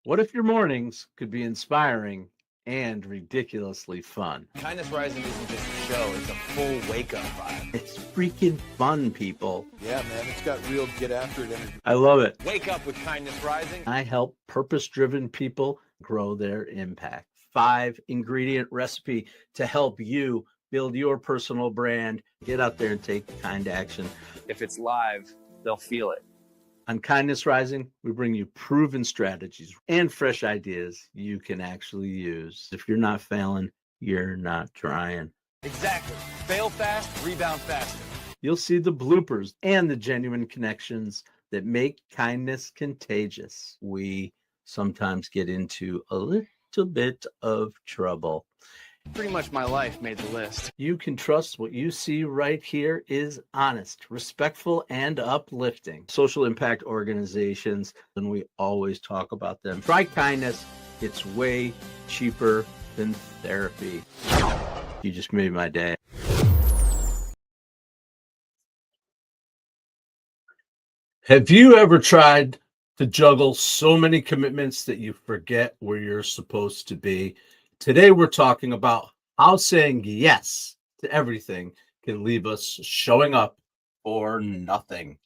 What if your mornings could be inspiring and ridiculously fun? Kindness Rising isn't just a show, it's a full wake-up vibe. It's freaking fun, people. Yeah, man, it's got real get after it energy. I love it. Wake up with Kindness Rising. I help purpose-driven people grow their impact. 5-ingredient recipe to help you build your personal brand. Get out there and take kind action. If it's live, they'll feel it. On Kindness Rising, we bring you proven strategies and fresh ideas you can actually use. If you're not failing, you're not trying. Exactly. Fail fast, rebound faster. You'll see the bloopers and the genuine connections that make kindness contagious. We sometimes get into a little bit of trouble. Pretty much my life made the list. You can trust what you see right here is honest, respectful, and uplifting. Social impact organizations, and we always talk about them. Try kindness. It's way cheaper than therapy. You just made my day. Have you ever tried to juggle so many commitments that you forget where you're supposed to be? Today, we're talking about how saying yes to everything can leave us showing up for nothing.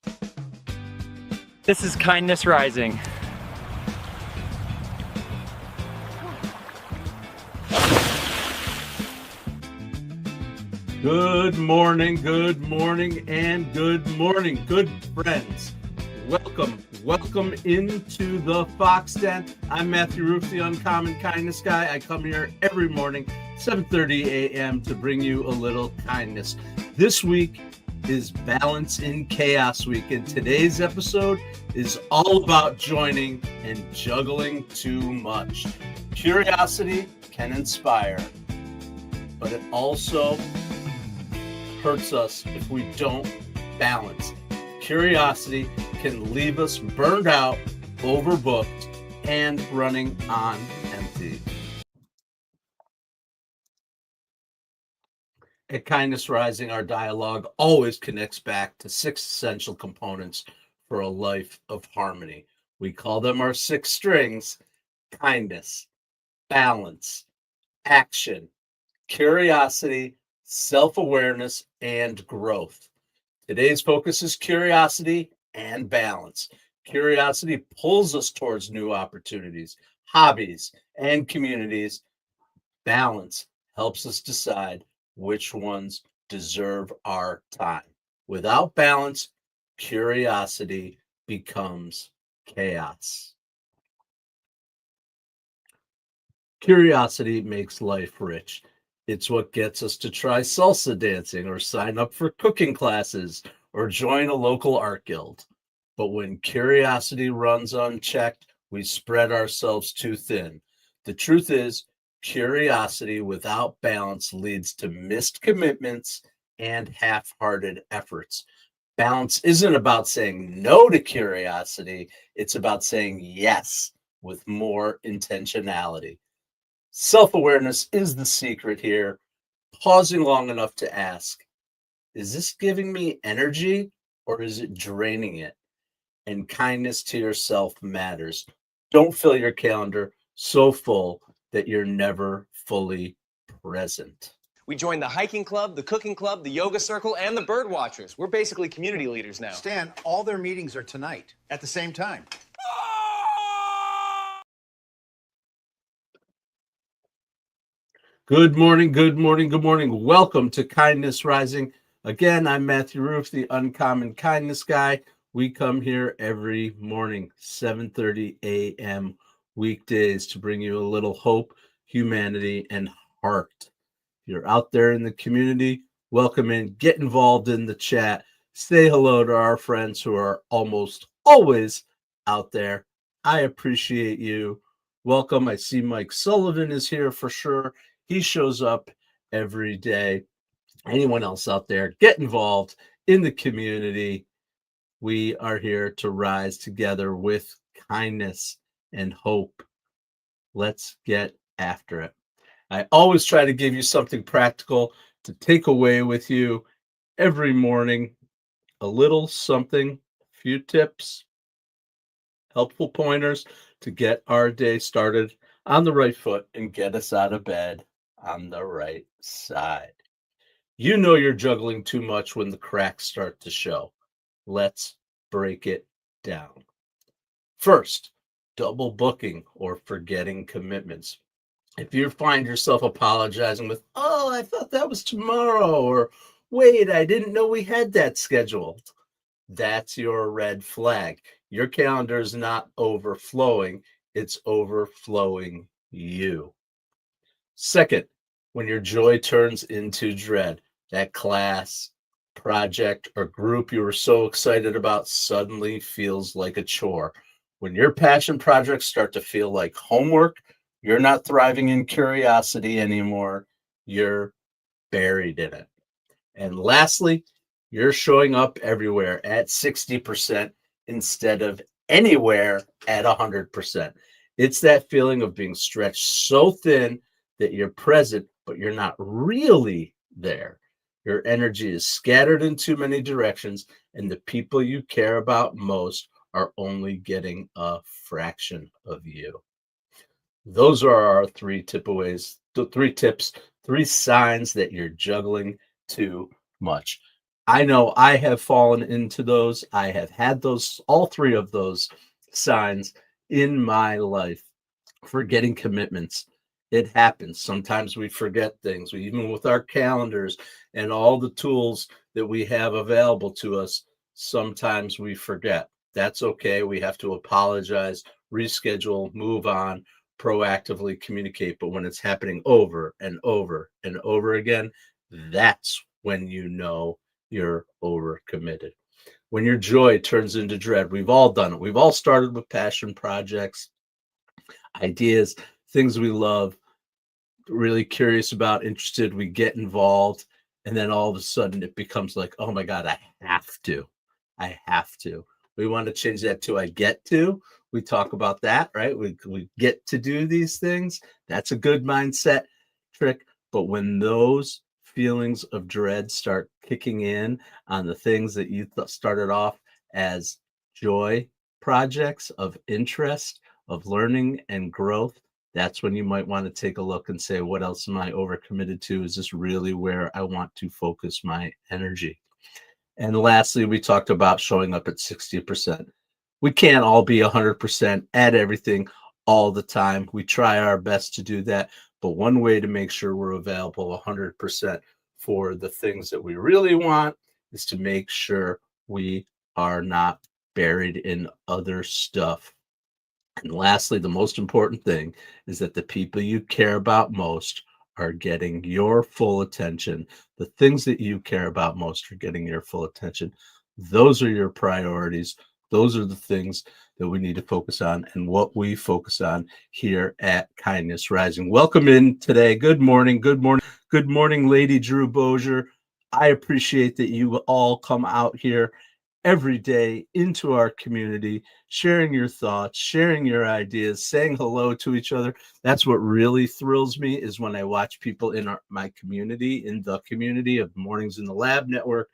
This is Kindness Rising. Good morning, and good morning, good friends. Welcome into the Fox Den. I'm Matthew Roof, the Uncommon Kindness Guy. I come here every morning, 7:30 a.m. to bring you a little kindness. This week is Balance in Chaos Week, and today's episode is all about joining and juggling too much. Curiosity can inspire, but it also hurts us if we don't balance. Curiosity can leave us burned out, overbooked, and running on empty. At Kindness Rising, our dialogue always connects back to 6 essential components for a life of harmony. We call them our 6 strings: kindness, balance, action, curiosity, self-awareness, and growth. Today's focus is curiosity and balance. Curiosity pulls us towards new opportunities, hobbies, and communities. Balance helps us decide which ones deserve our time. Without balance, curiosity becomes chaos. Curiosity makes life rich. It's what gets us to try salsa dancing or sign up for cooking classes or join a local art guild. But when curiosity runs unchecked, we spread ourselves too thin. The truth is, curiosity without balance leads to missed commitments and half-hearted efforts. Balance isn't about saying no to curiosity. It's about saying yes with more intentionality. Self-awareness is the secret here. Pausing long enough to ask, is this giving me energy or is it draining it? And kindness to yourself matters. Don't fill your calendar so full that you're never fully present. We joined the hiking club, the cooking club, the yoga circle, and the bird watchers. We're basically community leaders now. Stan, all their meetings are tonight at the same time. Good morning. Welcome to Kindness Rising. Again, I'm Matthew Roof, the Uncommon Kindness Guy. We come here every morning, 7:30 a.m. weekdays to bring you a little hope, humanity, and heart. If you're out there in the community, welcome in, get involved in the chat, say hello to our friends who are almost always out there. I appreciate you. Welcome. I see Mike Sullivan is here for sure. He shows up every day. Anyone else out there, get involved in the community. We are here to rise together with kindness and hope. Let's get after it. I always try to give you something practical to take away with you every morning. A little something, a few tips, helpful pointers to get our day started on the right foot and get us out of bed on the right side. You know you're juggling too much when the cracks start to show. Let's break it down. First, double booking or forgetting commitments. If you find yourself apologizing with, oh, I thought that was tomorrow, or wait, I didn't know we had that scheduled, that's your red flag. Your calendar is not overflowing, it's overflowing you. Second, when your joy turns into dread, that class, project, or group you were so excited about suddenly feels like a chore. When your passion projects start to feel like homework, you're not thriving in curiosity anymore. You're buried in it. And lastly, you're showing up everywhere at 60% instead of anywhere at 100%. It's that feeling of being stretched so thin that you're present, but you're not really there. Your energy is scattered in too many directions, and the people you care about most are only getting a fraction of you. Those are our three takeaways, the three tips, three signs that you're juggling too much. I know I have fallen into those. I have had those, all three of those signs in my life. Forgetting commitments. It happens. Sometimes we forget things. We, even with our calendars and all the tools that we have available to us, sometimes we forget. That's okay. We have to apologize, reschedule, move on, proactively communicate. But when it's happening over and over and over again, that's when you know you're overcommitted. When your joy turns into dread, we've all done it. We've all started with passion projects, ideas, things we love, really curious about, interested, we get involved, and then all of a sudden it becomes like, oh my God, I have to. I have to. We want to change that to I get to. We talk about that, right? We get to do these things. That's a good mindset trick. But when those feelings of dread start kicking in on the things that you started off as joy projects of interest, of learning and growth, that's when you might want to take a look and say, what else am I overcommitted to? Is this really where I want to focus my energy? And lastly, we talked about showing up at 60%. We can't all be 100% at everything all the time. We try our best to do that. But one way to make sure we're available 100% for the things that we really want is to make sure we are not buried in other stuff. And lastly, the most important thing is that the people you care about most are getting your full attention. The things that you care about most are getting your full attention. Those are your priorities. Those are the things that we need to focus on and what we focus on here at Kindness Rising. Welcome in today. Good morning. Good morning. Good morning, Lady Drew Bozier. I appreciate that you all come out here every day into our community, sharing your thoughts, sharing your ideas, saying hello to each other. That's what really thrills me, is when I watch people in my community, in the community of Mornings in the Lab Network,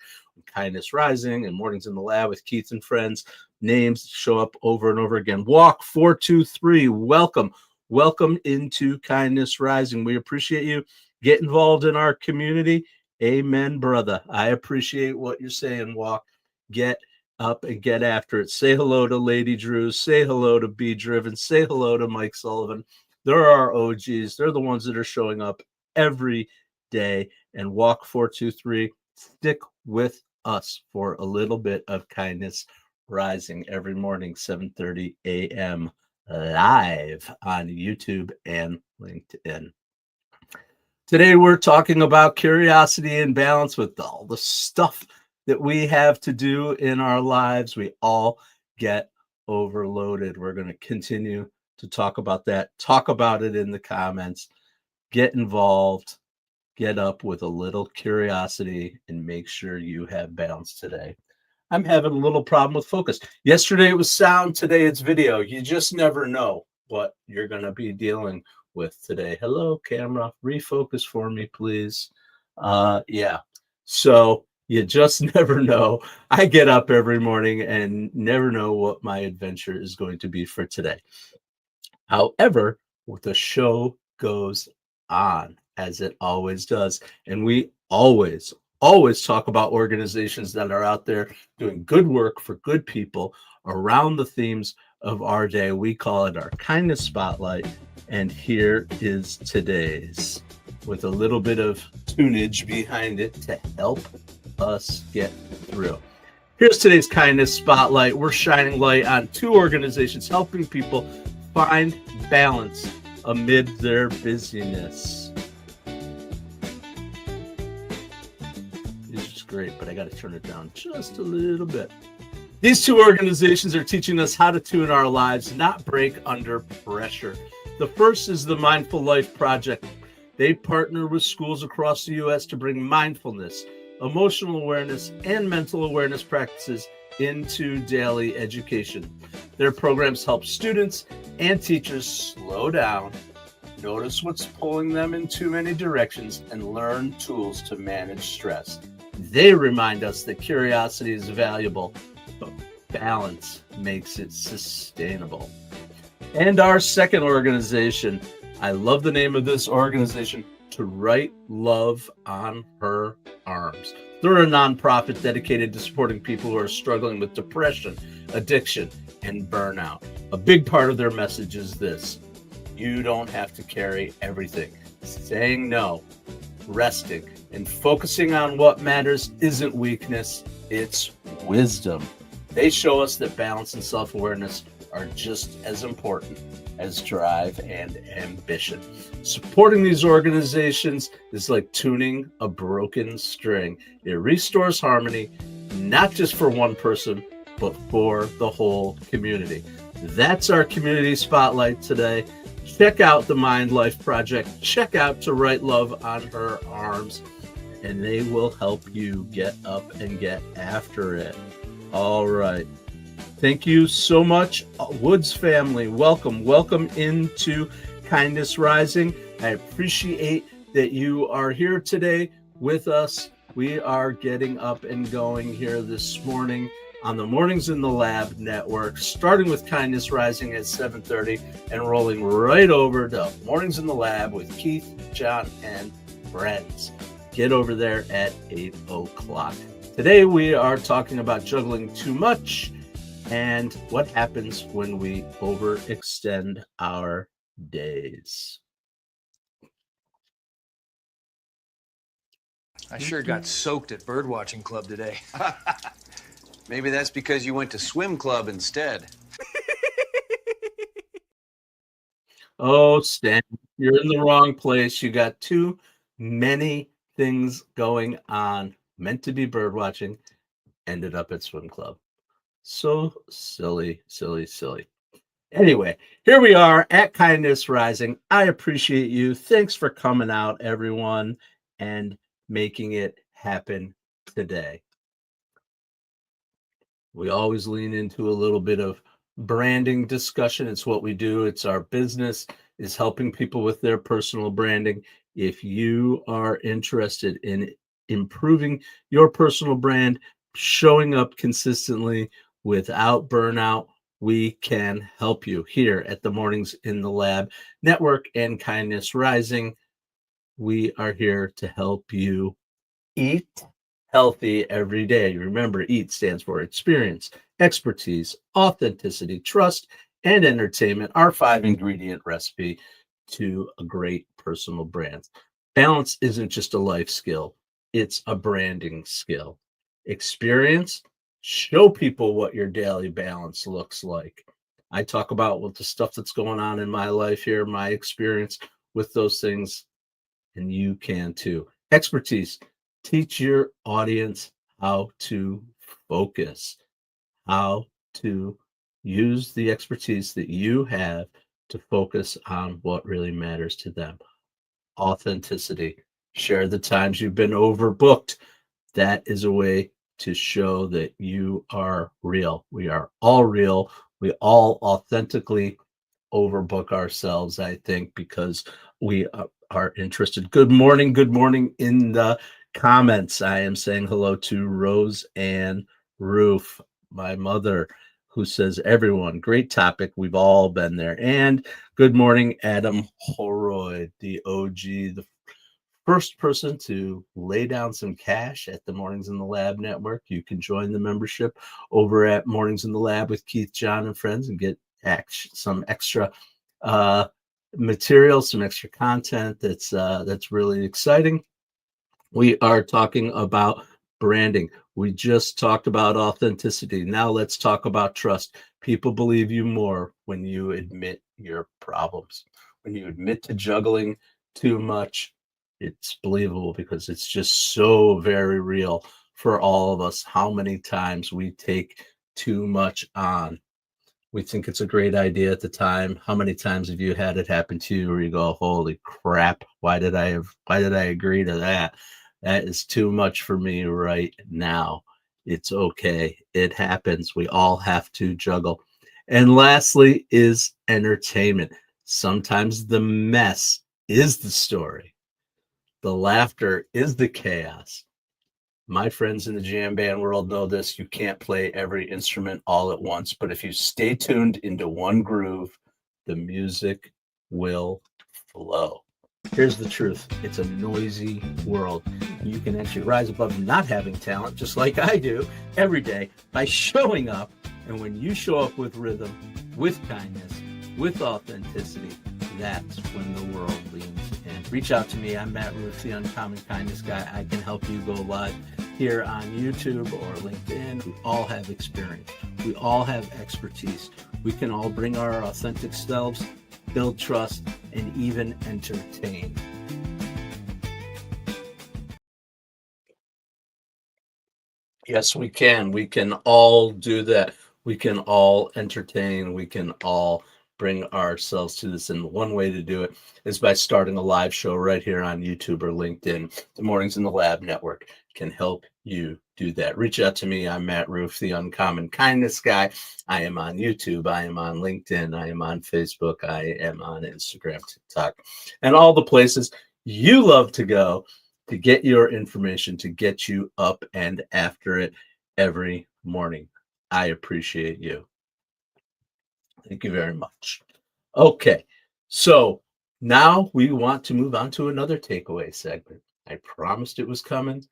Kindness Rising, and Mornings in the Lab with Keith and Friends. Names show up over and over again. Walk 423, welcome. Welcome into Kindness Rising. We appreciate you. Get involved in our community. Amen, brother. I appreciate what you're saying, Walk. Get up and get after it. Say hello to Lady Drew. Say hello to Be Driven. Say hello to Mike Sullivan. They're our OGs. They're the ones that are showing up every day. And Walk 423, stick with us for a little bit of Kindness Rising every morning, 7:30 a.m. live on YouTube and LinkedIn. Today, we're talking about curiosity and balance with all the stuff that we have to do in our lives. We all get overloaded. We're going to continue to talk about that. Talk about it in the comments. Get involved. Get up with a little curiosity and make sure you have balance today. I'm having a little problem with focus. Yesterday it was sound. Today it's video. You just never know what you're going to be dealing with today. Hello, camera. Refocus for me, please. Yeah. So you just never know. I get up every morning and never know what my adventure is going to be for today. However, the show goes on as it always does. And we always talk about organizations that are out there doing good work for good people around the themes of our day. We call it our kindness spotlight. And here is today's with a little bit of tunage behind it to help us get through. Here's today's kindness spotlight. We're shining light on two organizations helping people find balance amid their busyness. This is great, but I got to turn it down just a little bit. These two organizations are teaching us how to tune our lives, not break under pressure. The first is the Mindful Life Project. They partner with schools across the U.S. to bring mindfulness, emotional awareness, and mental awareness practices into daily education. Their programs help students and teachers slow down, notice what's pulling them in too many directions, and learn tools to manage stress. They remind us that curiosity is valuable, but balance makes it sustainable. And our second organization, I love the name of this organization, To Write Love on Her Arms. They're a nonprofit dedicated to supporting people who are struggling with depression, addiction, and burnout. A big part of their message is this: you don't have to carry everything. Saying no, resting, and focusing on what matters isn't weakness, it's wisdom. They show us that balance and self-awareness are just as important as drive and ambition. Supporting these organizations is like tuning a broken string. It restores harmony, not just for one person, but for the whole community. That's our community spotlight today. Check out the Mind Life Project. Check out To Write Love on Her Arms, and they will help you get up and get after it. All right. Thank you so much, Woods family. Welcome into Kindness Rising. I appreciate that you are here today with us. We are getting up and going here this morning on the Mornings in the Lab network, starting with Kindness Rising at 7:30 and rolling right over to Mornings in the Lab with Keith, John, and friends. Get over there at 8 o'clock. Today we are talking about juggling too much and what happens when we overextend our days. I sure got soaked at birdwatching club today. Maybe that's because you went to swim club instead. Oh, Stan, you're in the wrong place. You got too many things going on. Meant to be birdwatching, ended up at swim club. So silly. Anyway, here we are at Kindness Rising. I appreciate you. Thanks for coming out, everyone, and making it happen today. We always lean into a little bit of branding discussion. It's what we do. It's our business, is helping people with their personal branding. If you are interested in improving your personal brand, showing up consistently without burnout, we can help you here at the Mornings in the Lab Network and Kindness Rising. We are here to help you eat healthy every day. Remember, EAT stands for experience, expertise, authenticity, trust, and entertainment. Our 5-ingredient recipe to a great personal brand. Balance isn't just a life skill, it's a branding skill. Experience, show people what your daily balance looks like. I talk about what the stuff that's going on in my life here, my experience with those things, and you can too. Expertise, teach your audience how to focus, how to use the expertise that you have to focus on what really matters to them. Authenticity, share the times you've been overbooked. That is a way to show that you are real. We are all real. We all authentically overbook ourselves, I think, because we are interested. Good morning in the comments. I am saying hello to Rose Ann Roof, my mother, who says, everyone, great topic. We've all been there. And good morning, Adam Horoyd, the OG, the first person to lay down some cash at the Mornings in the Lab network. You can join the membership over at Mornings in the Lab with Keith, John, and friends and get some extra material, some extra content that's really exciting. We are talking about branding. We just talked about authenticity. Now let's talk about trust. People believe you more when you admit your problems. When you admit to juggling too much, it's believable because it's just so very real for all of us. How many times we take too much on. We think it's a great idea at the time. How many times have you had it happen to you where you go, holy crap, why did I agree to that? That is too much for me right now. It's okay. It happens. We all have to juggle. And lastly is entertainment. Sometimes the mess is the story. The laughter is the chaos. My friends in the jam band world know this. You can't play every instrument all at once, but if you stay tuned into one groove, the music will flow. Here's the truth. It's a noisy world. You can actually rise above not having talent, just like I do, every day by showing up. And when you show up with rhythm, with kindness, with authenticity, that's when the world leans in. Reach out to me. I'm Matt Ruth, the Uncommon Kindness Guy. I can help you go live here on YouTube or LinkedIn. We all have experience. We all have expertise. We can all bring our authentic selves, build trust, and even entertain. Yes, we can. We can all do that. We can all entertain. We can all bring ourselves to this. And one way to do it is by starting a live show right here on YouTube or LinkedIn. The Mornings in the Lab network can help you do that. Reach out to me. I'm Matt Roof, the Uncommon Kindness Guy. I am on YouTube. I am on LinkedIn. I am on Facebook. I am on Instagram, TikTok, and all the places you love to go to get your information, to get you up and after it every morning. I appreciate you. Thank you very much. Okay, so now we want to move on to another takeaway segment. I promised it was coming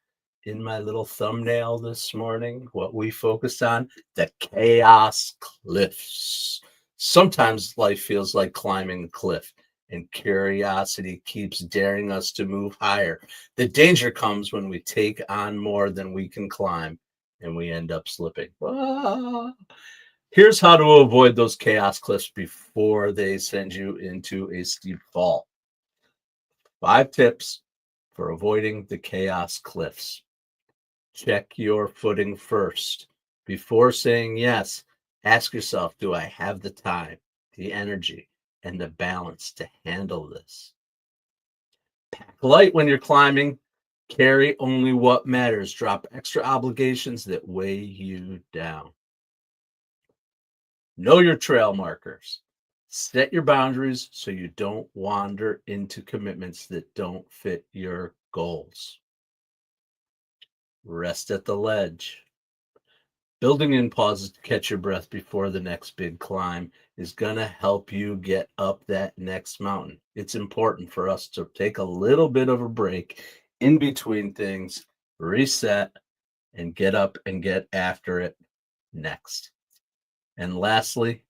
in my little thumbnail this morning. What we focused on, the chaos cliffs. Sometimes life feels like climbing a cliff, and curiosity keeps daring us to move higher. The danger comes when we take on more than we can climb, and we end up slipping. Ah. Here's how to avoid those chaos cliffs before they send you into a steep fall. 5 tips for avoiding the chaos cliffs. Check your footing first. Before saying yes, ask yourself, do I have the time, the energy, and the balance to handle this? Pack light when you're climbing. Carry only what matters. Drop extra obligations that weigh you down. Know your trail markers. Set your boundaries so you don't wander into commitments that don't fit your goals. Rest at the ledge. Building in pauses to catch your breath before the next big climb is going to help you get up that next mountain. It's important for us to take a little bit of a break in between things, reset, and get up and get after it next. And lastly,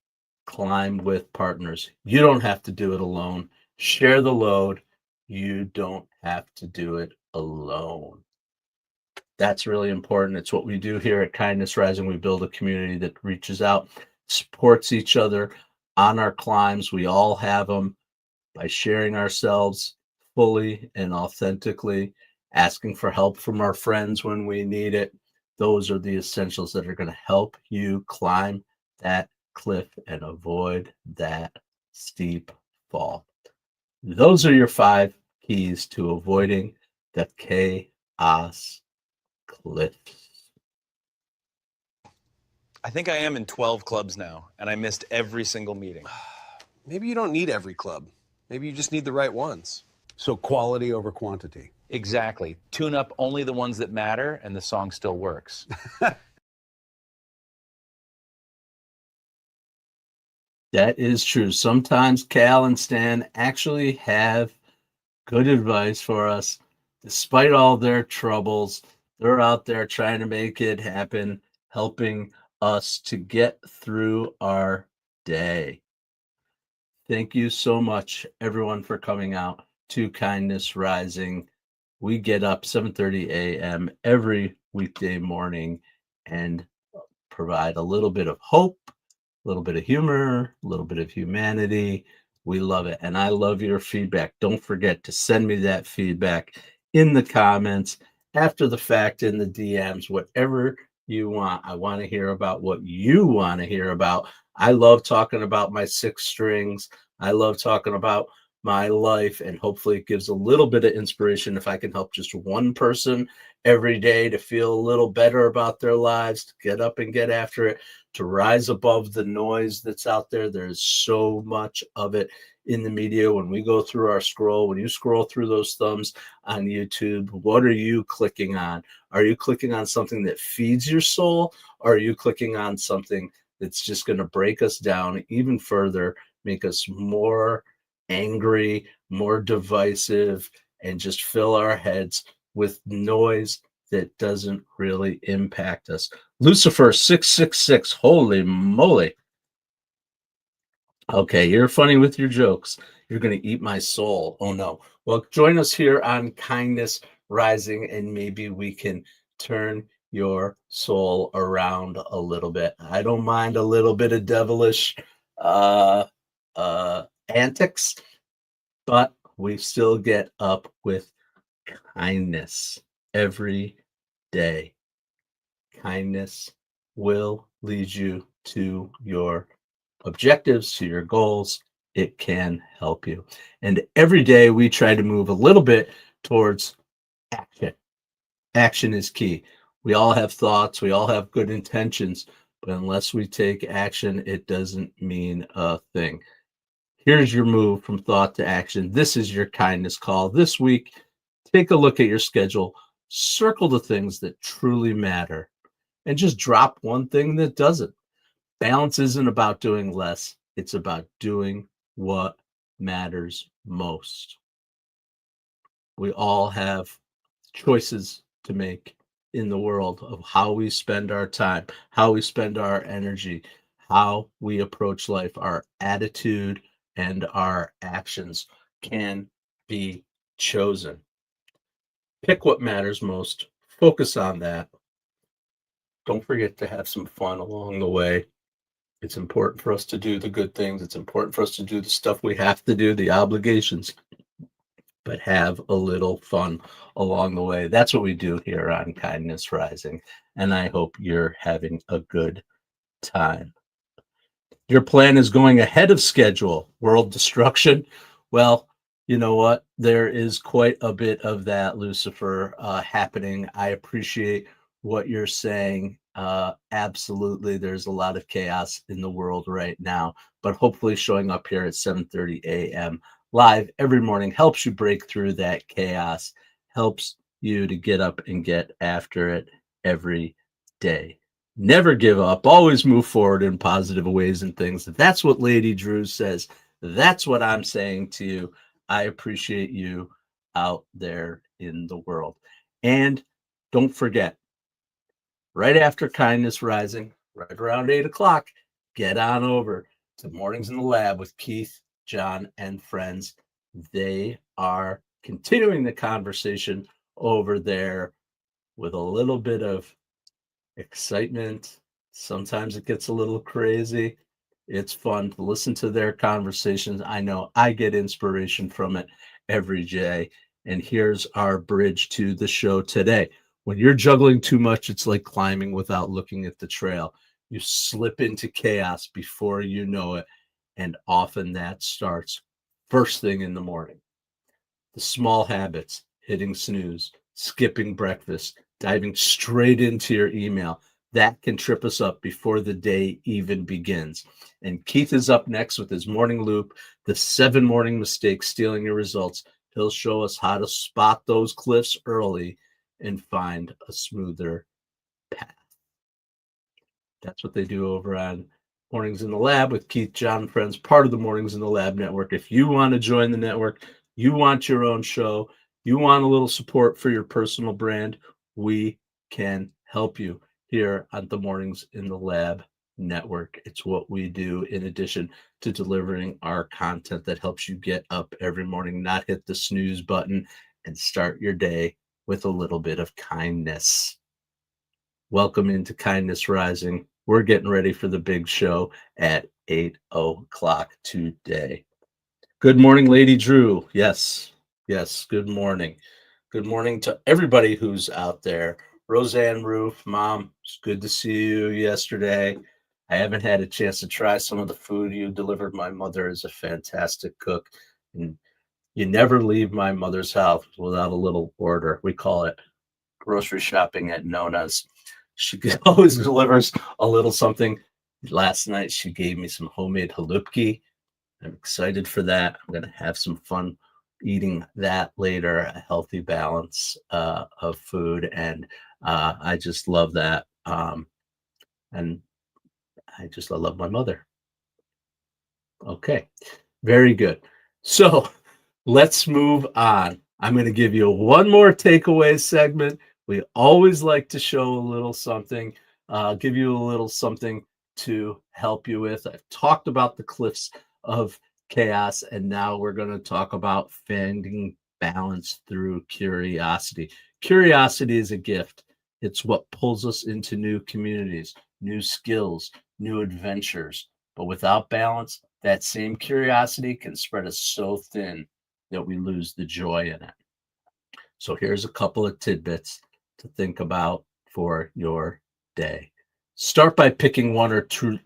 climb with partners. You don't have to do it alone. Share the load. You don't have to do it alone. That's really important. It's what we do here at Kindness Rising. We build a community that reaches out, supports each other on our climbs. We all have them by sharing ourselves fully and authentically, asking for help from our friends when we need it. Those are the essentials that are going to help you climb that cliff and avoid that steep fall. Those are your 5 keys to avoiding the chaos cliffs. I think I am in 12 clubs now, and I missed every single meeting. Maybe you don't need every club. Maybe you just need the right ones. So quality over quantity. Exactly. Tune up only the ones that matter, and the song still works. That is true. Sometimes Cal and Stan actually have good advice for us. Despite all their troubles, they're out there trying to make it happen, helping us to get through our day. Thank you so much, everyone, for coming out to Kindness Rising. We get up 7:30 a.m. every weekday morning and provide a little bit of hope, a little bit of humor, a little bit of humanity. We love it. And I love your feedback. Don't forget to send me that feedback in the comments, after the fact, in the DMs, whatever you want. I want to hear about what you want to hear about. I love talking about my six strings. I love talking about my life, and hopefully it gives a little bit of inspiration if I can help just one person every day to feel a little better about their lives, to get up and get after it, to rise above the noise that's out there. There's so much of it in the media. When we go through our scroll, when you scroll through those thumbs on YouTube, what are you clicking on? Are you clicking on something that feeds your soul? Or are you clicking on something that's just going to break us down even further, make us more angry, more divisive, and just fill our heads with noise that doesn't really impact us? Lucifer 666, holy moly. Okay, you're funny with your jokes. You're going to eat my soul. Oh no. Well, join us here on Kindness Rising, and maybe we can turn your soul around a little bit. I don't mind a little bit of devilish uh antics, but we still get up with kindness every day. Kindness will lead you to your objectives, to your goals. It can help you. And every day we try to move a little bit towards action. Action is key. We all have thoughts, we all have good intentions, but unless we take action, it doesn't mean a thing. Here's your move from thought to action. This is your kindness call. This week, take a look at your schedule, circle the things that truly matter, and just drop one thing that doesn't. Balance isn't about doing less, it's about doing what matters most. We all have choices to make in the world of how we spend our time, how we spend our energy, how we approach life. Our attitude and our actions can be chosen. Pick what matters most, focus on that. Don't forget to have some fun along the way. It's important for us to do the good things. It's important for us to do the stuff we have to do, the obligations, but have a little fun along the way. That's what we do here on Kindness Rising. And I hope you're having a good time. Your plan is going ahead of schedule. World destruction. Well, you know what? There is quite a bit of that, Lucifer, happening. I appreciate what you're saying. Absolutely, there's a lot of chaos in the world right now, but hopefully, showing up here at 7:30 a.m. live every morning helps you break through that chaos, helps you to get up and get after it every day. Never give up, always move forward in positive ways and things. That's what Lady Drew says. That's what I'm saying to you. I appreciate you out there in the world. And don't forget, right after Kindness Rising, right around 8 o'clock, get on over to Mornings in the Lab with Keith, John, and friends. They are continuing the conversation over there with a little bit of excitement. Sometimes it gets a little crazy. It's fun to listen to their conversations. I know I get inspiration from it every day. And here's our bridge to the show today. When you're juggling too much, it's like climbing without looking at the trail. You slip into chaos before you know it. And often that starts first thing in the morning. The small habits, hitting snooze, skipping breakfast, diving straight into your email, that can trip us up before the day even begins. And Keith is up next with his morning loop, the 7 morning mistakes stealing your results. He'll show us how to spot those cliffs early and find a smoother path. That's what they do over on Mornings in the Lab with Keith, John, and friends, part of the Mornings in the Lab network. If you want to join the network, you want your own show, you want a little support for your personal brand, we can help you here on the Mornings in the Lab network. It's what we do in addition to delivering our content that helps you get up every morning, not hit the snooze button, and start your day with a little bit of kindness. Welcome into Kindness Rising. We're getting ready for the big show at 8 o'clock today. Good morning, Lady Drew. Yes, good morning. Good morning to everybody who's out there. Roseanne Roof, Mom, it's good to see you yesterday. I haven't had a chance to try some of the food you delivered. My mother is a fantastic cook, and you never leave my mother's house without a little order. We call it grocery shopping at Nona's. She always delivers a little something. Last night she gave me some homemade halupki. I'm excited for that. I'm going to have some fun eating that later, a healthy balance of food. And I just love that. And I love my mother. Okay, very good. So let's move on. I'm going to give you one more takeaway segment. We always like to show a little something, give you a little something to help you with. I've talked about the cliffs of chaos, and now we're going to talk about finding balance through curiosity. Curiosity is a gift. It's what pulls us into new communities, new skills, new adventures. But without balance, that same curiosity can spread us so thin that we lose the joy in it. So here's a couple of tidbits to think about for your day. Start by picking one or two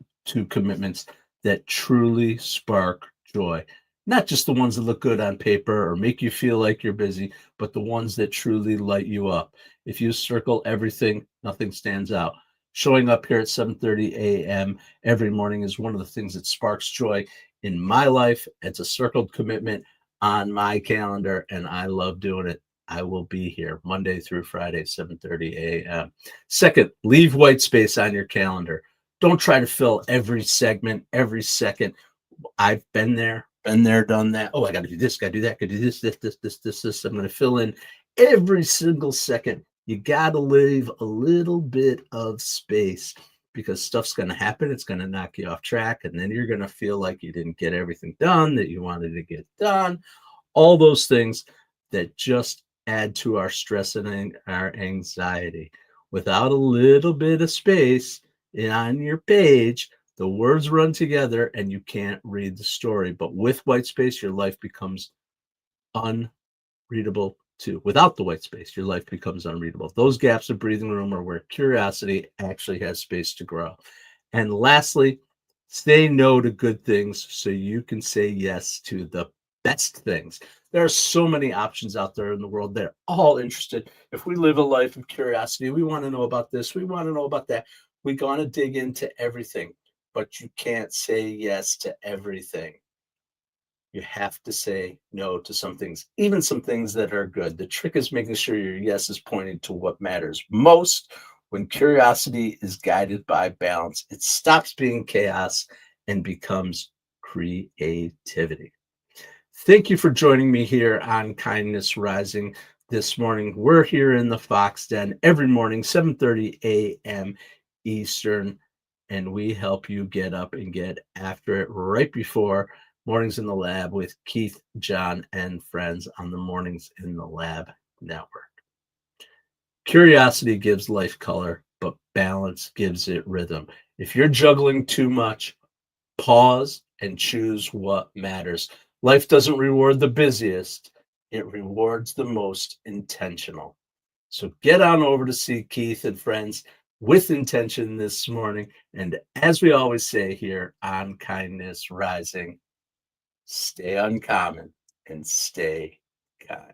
commitments that truly spark joy. Not just the ones that look good on paper or make you feel like you're busy, but the ones that truly light you up. If you circle everything, nothing stands out. Showing up here at 7:30 a.m. every morning is one of the things that sparks joy in my life. It's a circled commitment on my calendar, and I love doing it. I will be here Monday through Friday, 7:30 a.m. Second, leave white space on your calendar. Don't try to fill every segment, every second. I've been there, done that. Oh, I got to do this, got to do that, got to do this. I'm going to fill in every single second. You got to leave a little bit of space because stuff's going to happen. It's going to knock you off track. And then you're going to feel like you didn't get everything done that you wanted to get done. All those things that just add to our stress and our anxiety. Without a little bit of space on your page, the words run together and you can't read the story. But with white space, your life becomes unreadable too. Without the white space, your life becomes unreadable. Those gaps of breathing room are where curiosity actually has space to grow. And lastly, say no to good things so you can say yes to the best things. There are so many options out there in the world. They're all interested. If we live a life of curiosity, we want to know about this, we want to know about that. We're going to dig into everything, but you can't say yes to everything. You have to say no to some things, even some things that are good. The trick is making sure your yes is pointing to what matters most. When curiosity is guided by balance, it stops being chaos and becomes creativity. Thank you for joining me here on Kindness Rising this morning. We're here in the Fox Den every morning, 7:30 a.m. Eastern, and we help you get up and get after it right before Mornings in the Lab with Keith, John, and friends on the Mornings in the Lab network. Curiosity gives life color, but balance gives it rhythm. If you're juggling too much, pause and choose what matters. Life doesn't reward the busiest, it rewards the most intentional. So get on over to see Keith and friends with intention this morning. And as we always say here on Kindness Rising, stay uncommon and stay kind.